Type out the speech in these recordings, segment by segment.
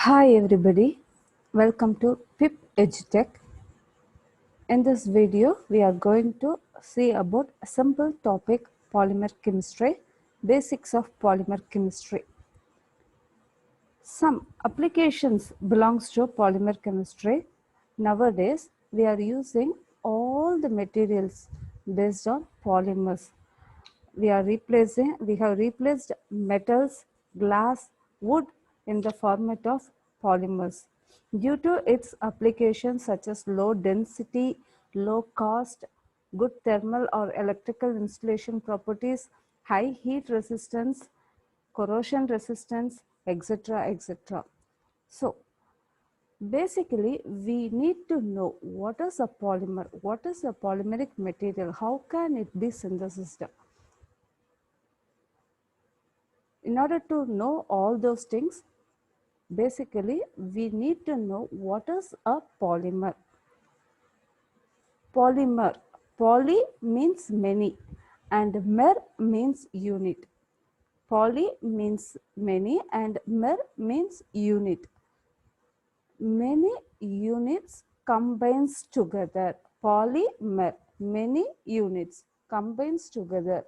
Hi everybody, welcome to PIP EduTech. In this video, we are going to see about a simple topic polymer chemistry, basics of polymer chemistry. Some applications belongs to polymer chemistry. Nowadays, we are using all the materials based on polymers. We have replaced metals, glass, wood in the format of polymers. Due to its applications such as low density, low cost, good thermal or electrical insulation properties, high heat resistance, corrosion resistance, etc. etc. So basically, we need to know what is a polymer, what is a polymeric material, how can it be synthesized. In order to know all those things, basically we need to know what is a polymer. Polymer, poly means many and mer means unit. Poly means many and mer means unit. Many units combines together. Polymer, many units combines together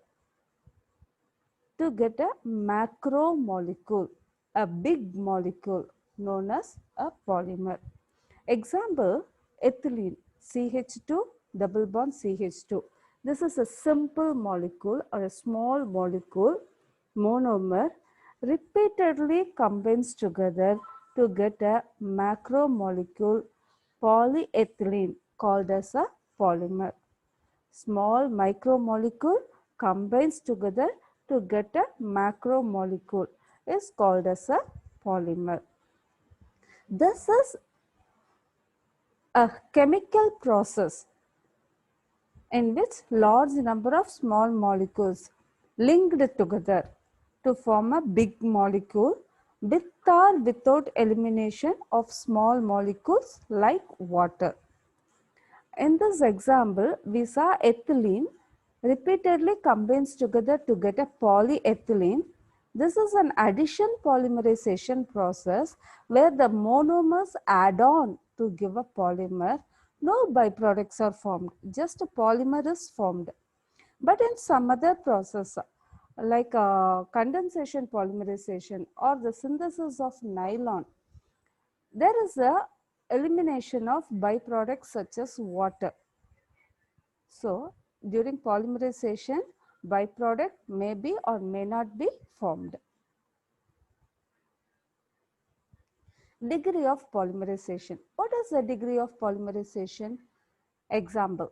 to get a macromolecule, a big molecule known as a polymer. Example, ethylene, CH2 double bond CH2. This is a simple molecule or a small molecule, monomer, repeatedly combines together to get a macromolecule polyethylene called as a polymer. Small micromolecule combines together to get a macromolecule is called as a polymer. This is a chemical process in which large number of small molecules linked together to form a big molecule with or without elimination of small molecules like water. In this example, we saw ethylene repeatedly combines together to get a polyethylene. This is an addition polymerization process where the monomers add on to give a polymer. No byproducts are formed, just a polymer is formed. But in some other process like condensation polymerization or the synthesis of nylon, there is a elimination of byproducts such as water. So, during polymerization, byproduct may be or may not be formed. Degree of polymerization. What is the degree of polymerization? Example.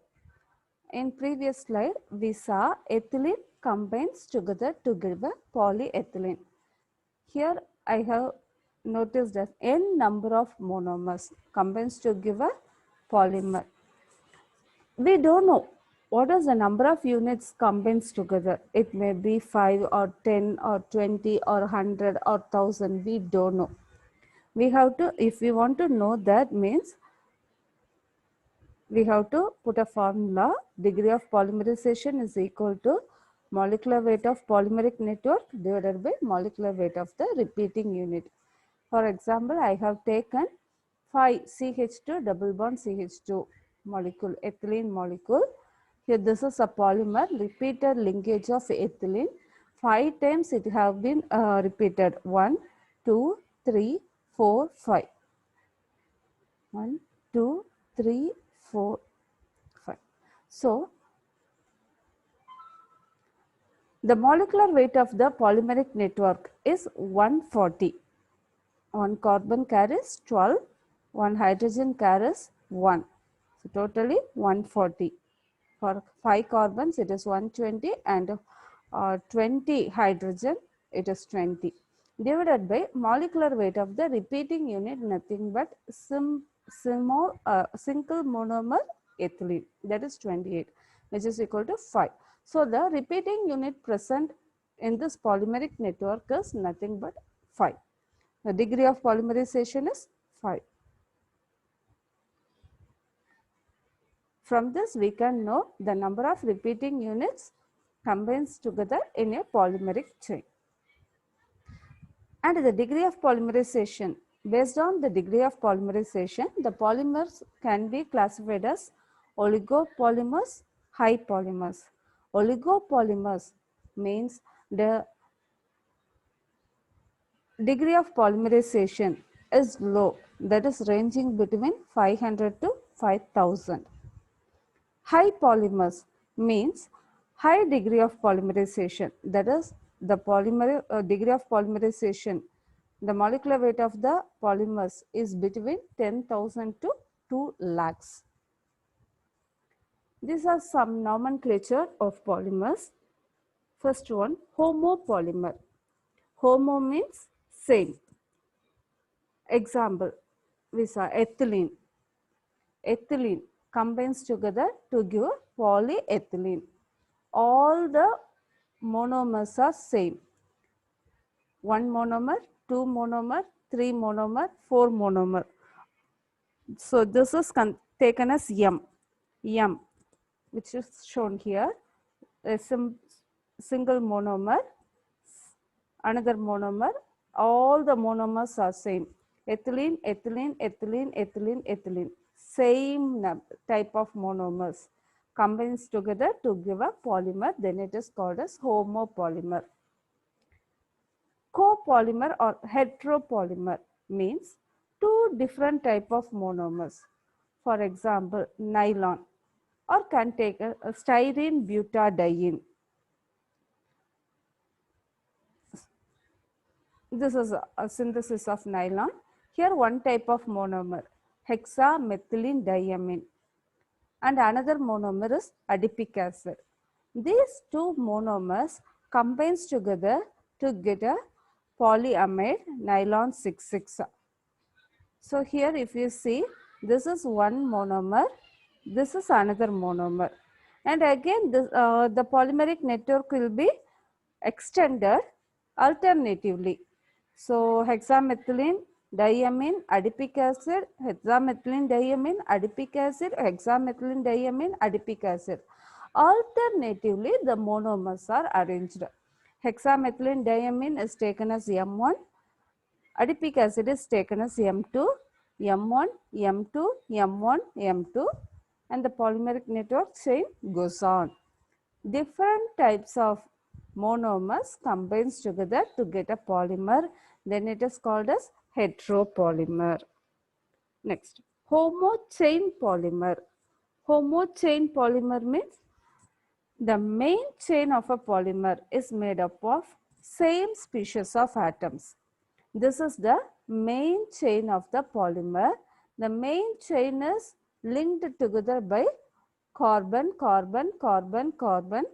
In previous slide, we saw ethylene combines together to give a polyethylene. Here I have noticed that n number of monomers combines to give a polymer. We don't know what is the number of units combines together. It may be 5 or 10 or 20 or 100 or 1000. We don't know. We have to, if we want to know that, means we have to put a formula. Degree of polymerization is equal to molecular weight of polymeric network divided by molecular weight of the repeating unit. For example, I have taken 5 CH2 double bond CH2 molecule, ethylene molecule. Here this is a polymer, repeated linkage of ethylene. 5 times it have been repeated. 1, 2, 3, 4, 5. 1, 2, 3, 4, 5. So, the molecular weight of the polymeric network is 140. One carbon carries 12, one hydrogen carries 1. So, totally 140. For 5 carbons, it is 120 and 20 hydrogen, it is 20. Divided by molecular weight of the repeating unit, nothing but single monomer ethylene, that is 28, which is equal to 5. So, the repeating unit present in this polymeric network is nothing but 5. The degree of polymerization is 5. From this, we can know the number of repeating units combines together in a polymeric chain. And the degree of polymerization Based on the degree of polymerization, the polymers can be classified as oligopolymers, high polymers. Oligopolymers means the degree of polymerization is low, that is ranging between 500 to 5000. High polymers means high degree of polymerization, that is the degree of polymerization, the molecular weight of the polymers is between 10,000 to 2 lakhs. These are some nomenclature of polymers. First one, homopolymer. Homo means same. Example, we saw ethylene. Ethylene combines together to give polyethylene. All the monomers are same. 1 monomer, 2 monomer, 3 monomer, 4 monomer. So this is taken as M. M, which is shown here. A single monomer, another monomer, all the monomers are same. Ethylene, ethylene, ethylene, ethylene, ethylene. Same type of monomers combines together to give a polymer, then it is called as homopolymer. Copolymer or heteropolymer means two different type of monomers. For example, nylon, or can take a styrene butadiene. This is a synthesis of nylon. Here one type of monomer, hexamethylene diamine, and another monomer is adipic acid. These two monomers combines together to get a polyamide nylon 6,6. So here if you see, this is one monomer, this is another monomer, and again this, the polymeric network will be extended alternatively. So hexamethylene diamine adipic acid, hexamethylene diamine adipic acid, hexamethylene diamine adipic acid. Alternatively, the monomers are arranged. Hexamethylene diamine is taken as M1, adipic acid is taken as M2, M1, M2, M1, M2, and the polymeric network chain goes on. Different types of monomers combines together to get a polymer, then it is called as heteropolymer. Next, homo chain polymer. Homo chain polymer means the main chain of a polymer is made up of same species of atoms. This is the main chain of the polymer. The main chain is linked together by carbon, carbon, carbon, carbon.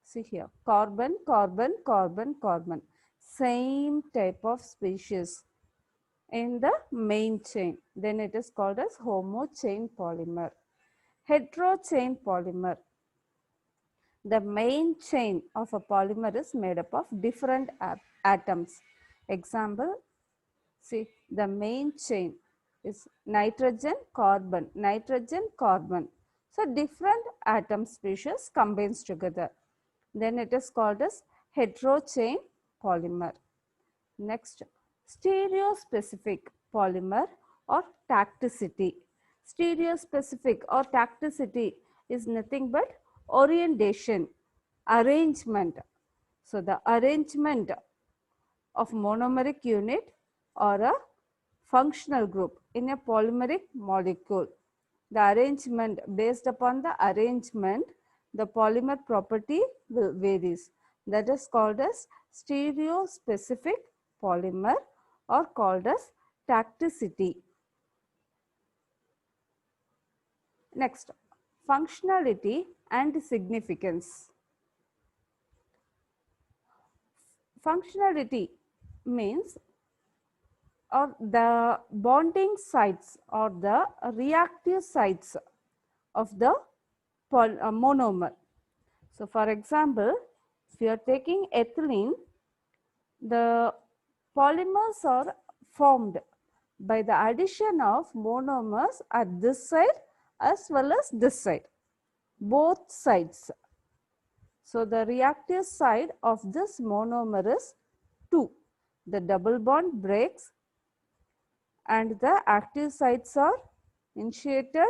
See here, carbon, carbon, carbon, carbon. Same type of species in the main chain. Then it is called as homo chain polymer. Hetero chain polymer. The main chain of a polymer is made up of different atoms. Example, see, the main chain is nitrogen, carbon, nitrogen, carbon. So different atom species combines together. Then it is called as heterochain polymer. Next, stereospecific polymer or tacticity. Stereospecific or tacticity is nothing but orientation, arrangement. So the arrangement of monomeric unit or a functional group in a polymeric molecule. The arrangement, based upon the arrangement, the polymer property will varies. That is called as stereospecific polymer or called as tacticity. Next, functionality and significance. Functionality means or the bonding sites or the reactive sites of the monomer. So for example, if you are taking ethylene, the polymers are formed by the addition of monomers at this side as well as this side, both sides. So the reactive side of this monomer is 2. The double bond breaks and the active sites are initiated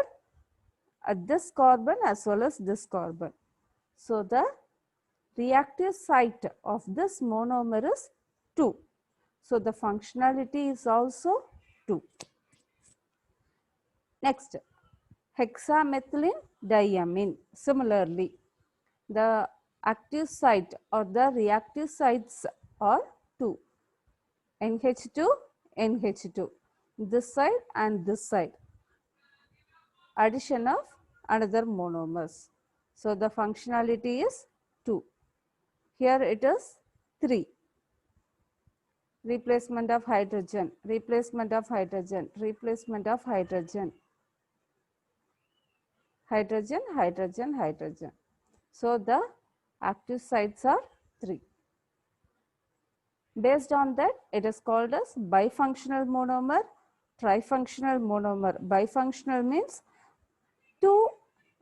at this carbon as well as this carbon. So the reactive site of this monomer is 2. So the functionality is also 2. Next, hexamethylene diamine. Similarly, the active site or the reactive sites are 2. NH2, NH2. This side and this side. Addition of another monomers. So the functionality is 2. Here it is 3. Replacement of hydrogen, replacement of hydrogen, replacement of hydrogen, hydrogen, hydrogen, hydrogen. So the active sites are 3. Based on that, it is called as bifunctional monomer, trifunctional monomer. Bifunctional means 2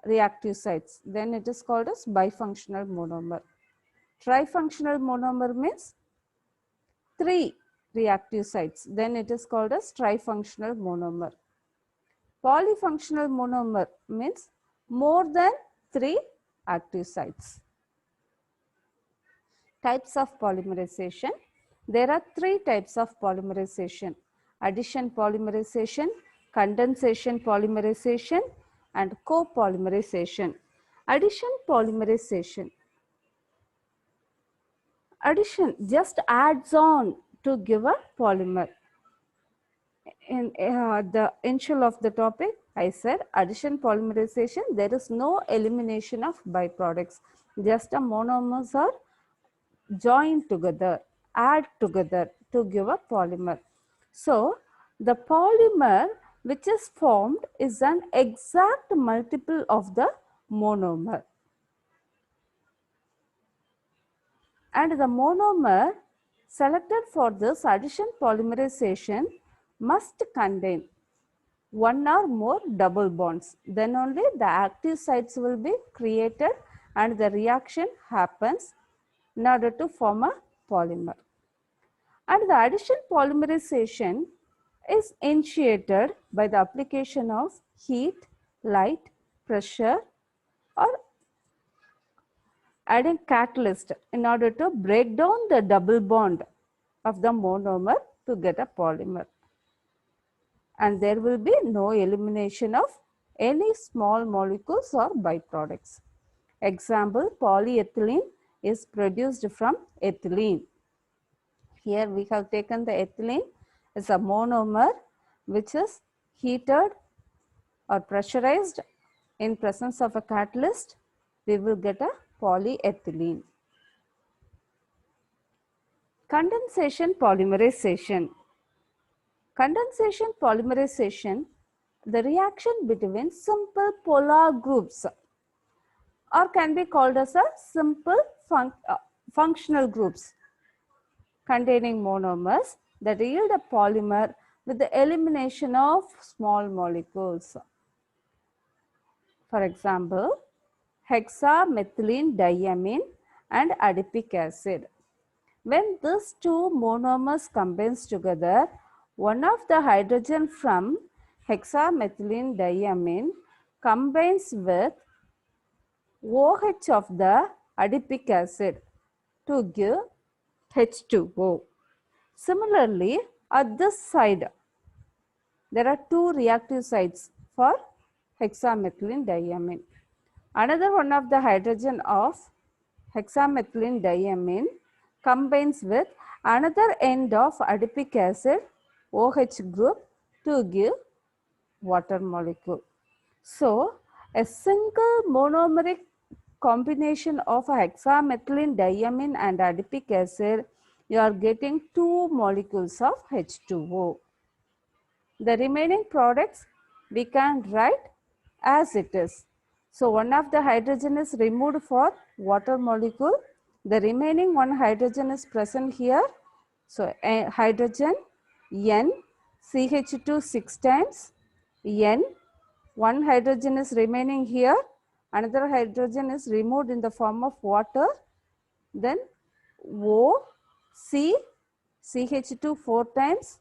reactive sites, then it is called as bifunctional monomer. Trifunctional monomer means 3 reactive sites, then it is called as trifunctional monomer. Polyfunctional monomer means more than 3 active sites. Types of polymerization. There are 3 types of polymerization: addition polymerization, condensation polymerization, and copolymerization. Addition polymerization. Addition just adds on to give a polymer. In the initial of the topic, I said addition polymerization, there is no elimination of byproducts. Just a monomers are joined together, add together to give a polymer. So, the polymer which is formed is an exact multiple of the monomer. And the monomer selected for this addition polymerization must contain 1 or more double bonds. Then only the active sites will be created and the reaction happens in order to form a polymer. And the addition polymerization is initiated by the application of heat, light, pressure, or adding catalyst in order to break down the double bond of the monomer to get a polymer. And there will be no elimination of any small molecules or byproducts. Example, polyethylene is produced from ethylene. Here we have taken the ethylene as a monomer which is heated or pressurized in presence of a catalyst. We will get a polyethylene. Condensation polymerization. Condensation polymerization, the reaction between simple polar groups or can be called as a simple functional groups containing monomers that yield a polymer with the elimination of small molecules. For example, hexamethylene diamine and adipic acid. When these two monomers combines together, one of the hydrogen from hexamethylene diamine combines with OH of the adipic acid to give H2O. Similarly, at this side, there are 2 reactive sites for hexamethylene diamine. Another one of the hydrogen of hexamethylene diamine combines with another end of adipic acid OH group to give water molecule. So, a single monomeric combination of hexamethylene diamine and adipic acid, you are getting 2 molecules of H2O. The remaining products we can write as it is. So, one of the hydrogen is removed for water molecule. The remaining one hydrogen is present here. So, hydrogen N, CH2 6 times, N, one hydrogen is remaining here, another hydrogen is removed in the form of water, then O, C, CH2 4 times,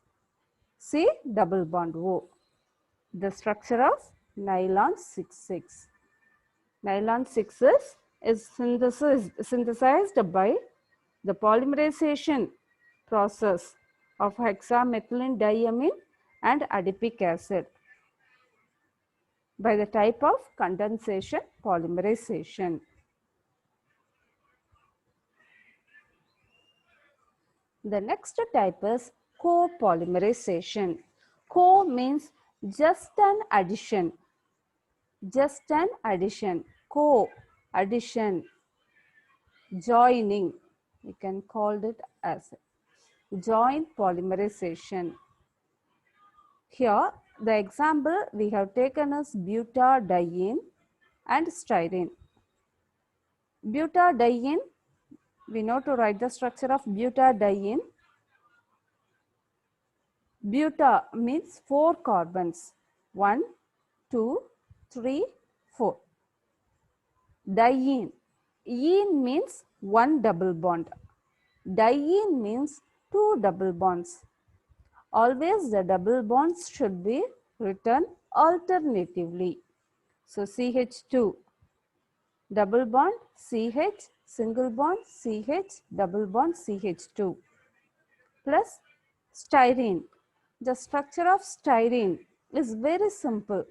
C double bond O. The structure of nylon 6,6. Nylon 6 is synthesized by the polymerization process of hexamethylene diamine and adipic acid by the type of condensation polymerization. The next type is copolymerization. Co means just an addition. Just an addition. Co, addition, joining. We can call it as joint polymerization. Here, the example we have taken is butadiene and styrene. Butadiene, we know to write the structure of butadiene. Buta means 4 carbons. 1, 2, 3, 4. Diene. Ene means 1 double bond. Diene means 2 double bonds. Always the double bonds should be written alternatively. So CH2, double bond, CH, single bond, CH, double bond, CH2 plus styrene. The structure of styrene is very simple.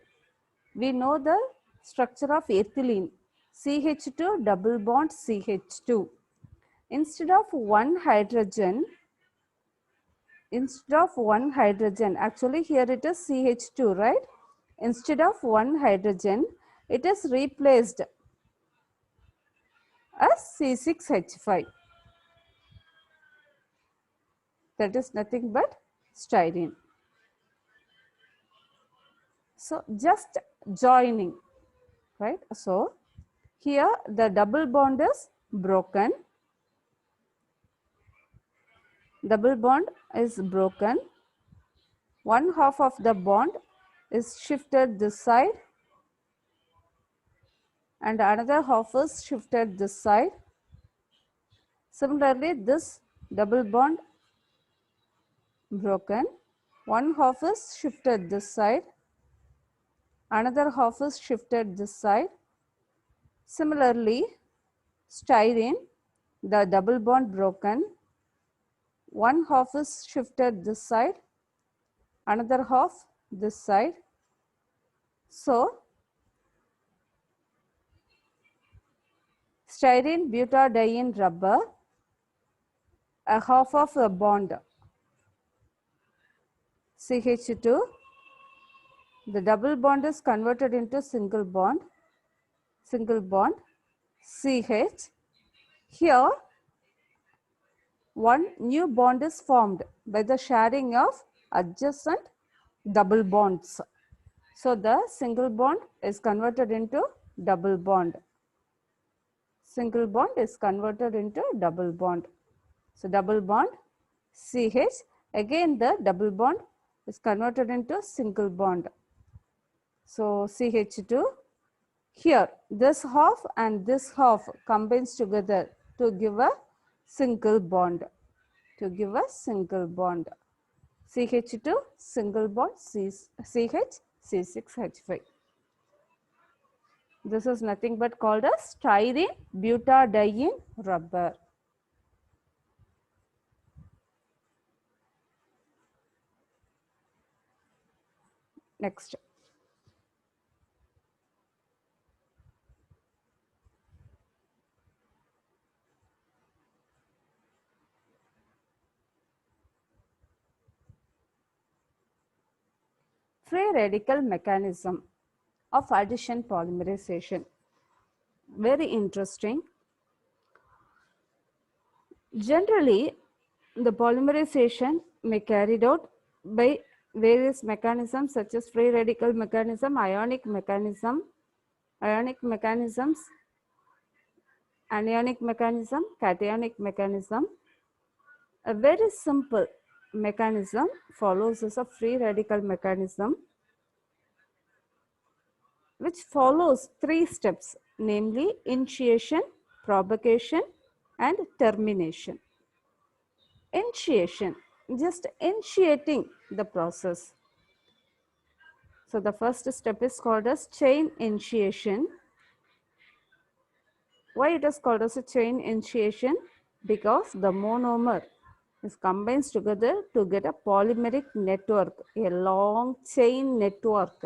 We know the structure of ethylene, CH2 double bond CH2. Instead of one hydrogen, actually here it is CH2, right? Instead of one hydrogen, it is replaced as C6H5. That is nothing but styrene. So just joining, right? So here the double bond is broken. Double bond is broken. One half of the bond is shifted this side and another half is shifted this side. Similarly, this double bond broken. One half is shifted this side, another half is shifted this side. Similarly, styrene, the double bond broken. One half is shifted this side, another half this side. So, styrene butadiene rubber, a half of a bond CH2, the double bond is converted into single bond CH. Here, one new bond is formed by the sharing of adjacent double bonds. So, the single bond is converted into double bond. Single bond is converted into double bond. So, double bond CH, again the double bond is converted into single bond. So, CH2, here this half and this half combines together to give a single bond. CH2 single bond CH C6H5. This is nothing but called as styrene butadiene rubber. Next. Free radical mechanism of addition polymerization. Very interesting. Generally, the polymerization may carried out by various mechanisms such as free radical mechanism, ionic mechanisms, anionic mechanism, cationic mechanism. A very simple mechanism follows as a free radical mechanism, which follows 3 steps, namely initiation, propagation and termination. Initiation just initiating the process. So the first step is called as chain initiation. Why it is called as a chain initiation? Because the monomer is combines together to get a polymeric network, a long chain network.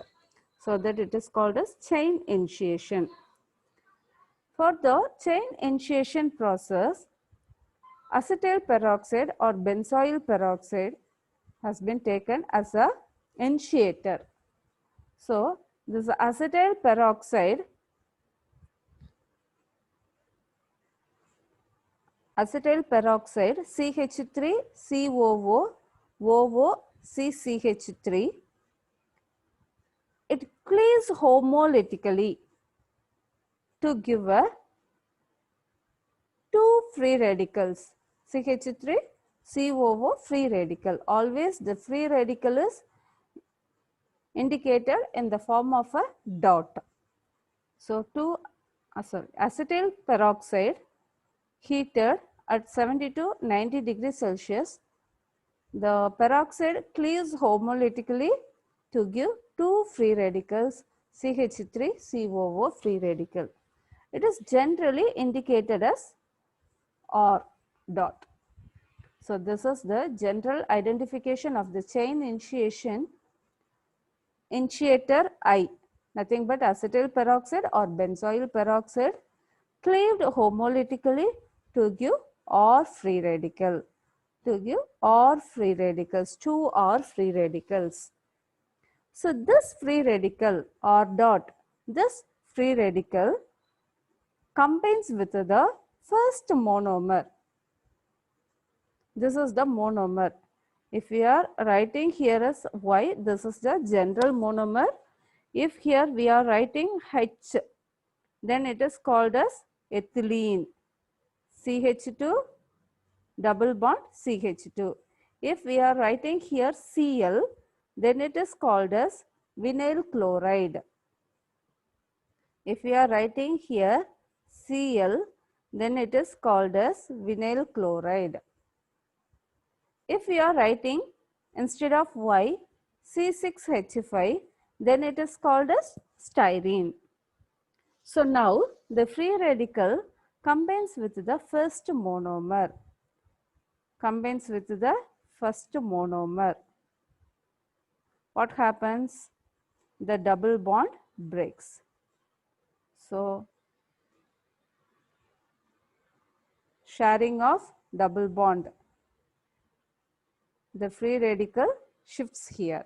So that it is called as chain initiation. For the chain initiation process, acetyl peroxide or benzoyl peroxide has been taken as a initiator. So this acetyl peroxide CH3COO OOCCH3, it cleaves homolytically to give a two free radicals, CH3 COO free radical. Always the free radical is indicated in the form of a dot. So acetyl peroxide heated at 70 to 90 degrees Celsius, the peroxide cleaves homolytically to give two free radicals, CH3COO free radical. It is generally indicated as R dot. So this is the general identification of the chain initiation. Initiator I, nothing but acetyl peroxide or benzoyl peroxide cleaved homolytically to give R free radical. To give R free radicals, two R free radicals. So this free radical R dot, this free radical combines with the first monomer. This is the monomer. If we are writing here as Y, this is the general monomer. If here we are writing H, then it is called as ethylene. CH2 double bond CH2. If we are writing here Cl, then it is called as vinyl chloride. If we are writing here Cl, then it is called as vinyl chloride. If we are writing instead of Y C6H5, then it is called as styrene. So now the free radical combines with the first monomer. Combines with the first monomer. What happens? The double bond breaks. So sharing of double bond. The free radical shifts here.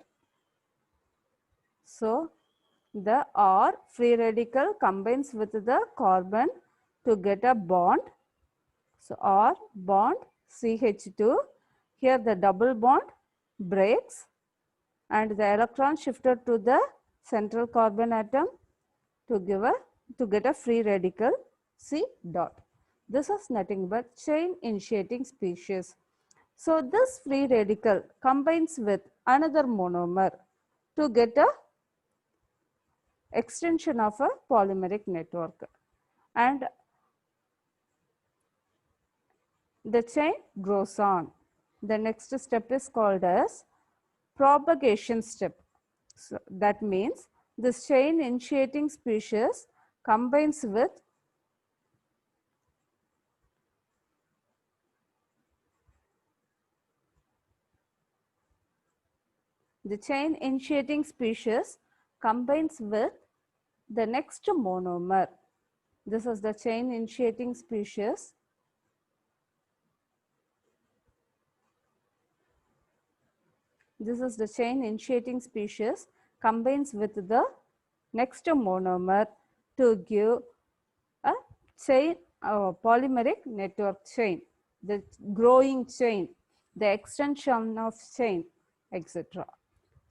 So the R free radical combines with the carbon to get a bond. So R bond CH2. Here the double bond breaks and the electron shifted to the central carbon atom to get a free radical C dot. This is nothing but chain initiating species. So this free radical combines with another monomer to get a extension of a polymeric network, and the chain goes on. The next step is called as propagation step. So that means this chain initiating species combines with the chain initiating species combines with the next monomer. This is the chain initiating species. This is the chain initiating species combines with the next monomer to give a chain, polymeric network chain, the growing chain, the extension of chain, etc.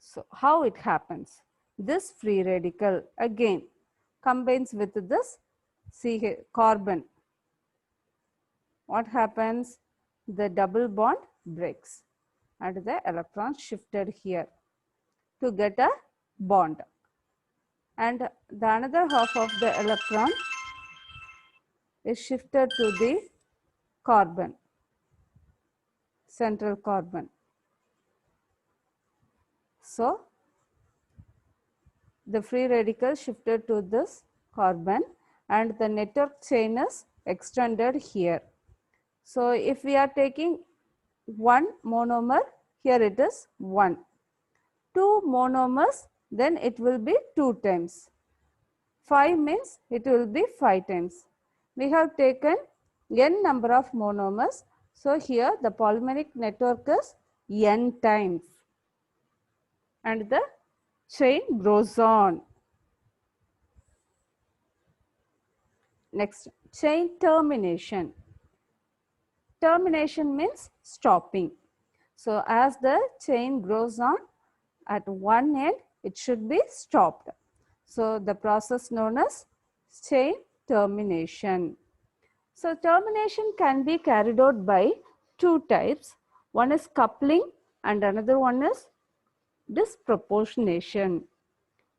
So how it happens? This free radical again combines with this carbon. What happens? The double bond breaks and the electron shifted here to get a bond, and the another half of the electron is shifted to the carbon, central carbon. So the free radical shifted to this carbon and the network chain is extended here. So if we are taking one monomer, here it is 1. 2 monomers, then it will be 2 times. 5 means it will be 5 times. We have taken n number of monomers. So here the polymeric network is n times and the chain grows on. Next, chain termination. Termination means stopping. So as the chain grows on, at one end it should be stopped. So the process known as chain termination. So termination can be carried out by two types. One is coupling and another one is disproportionation.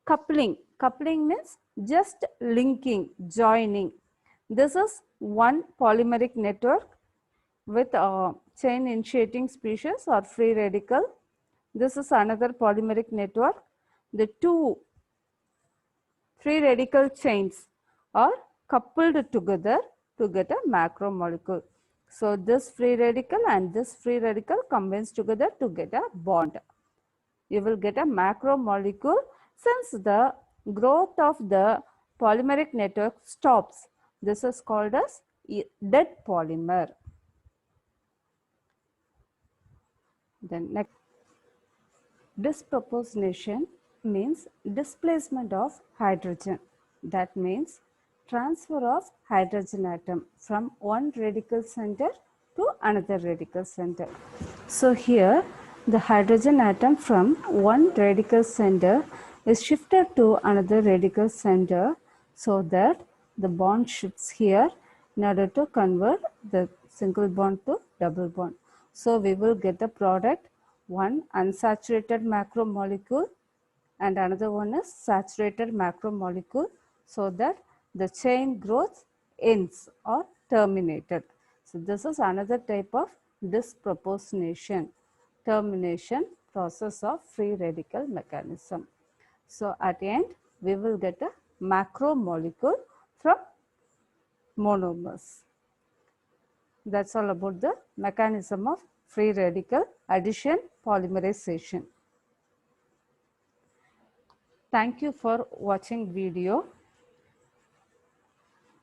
Coupling. Coupling means just linking, joining. This is one polymeric network with a chain initiating species or free radical. This is another polymeric network. The two free radical chains are coupled together to get a macromolecule. So this free radical and this free radical combines together to get a bond. You will get a macromolecule since the growth of the polymeric network stops. This is called as dead polymer. Then next, disproportionation means displacement of hydrogen. That means transfer of hydrogen atom from one radical center to another radical center. So here the hydrogen atom from one radical center is shifted to another radical center so that the bond shifts here in order to convert the single bond to double bond. So we will get the product, one unsaturated macromolecule and another one is saturated macromolecule, so that the chain growth ends or terminated. So this is another type of disproportionation, termination process of free radical mechanism. So at the end we will get a macromolecule from monomers. That's all about the mechanism of free radical addition polymerization. Thank you for watching video.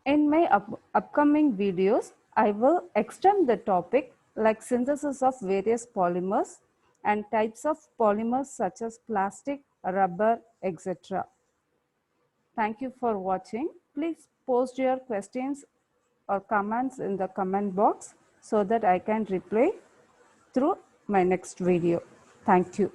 In my upcoming videos, I will extend the topic like synthesis of various polymers and types of polymers such as plastic, rubber, etc. Thank you for watching. Please post your questions or comments in the comment box so that I can reply through my next video. Thank you.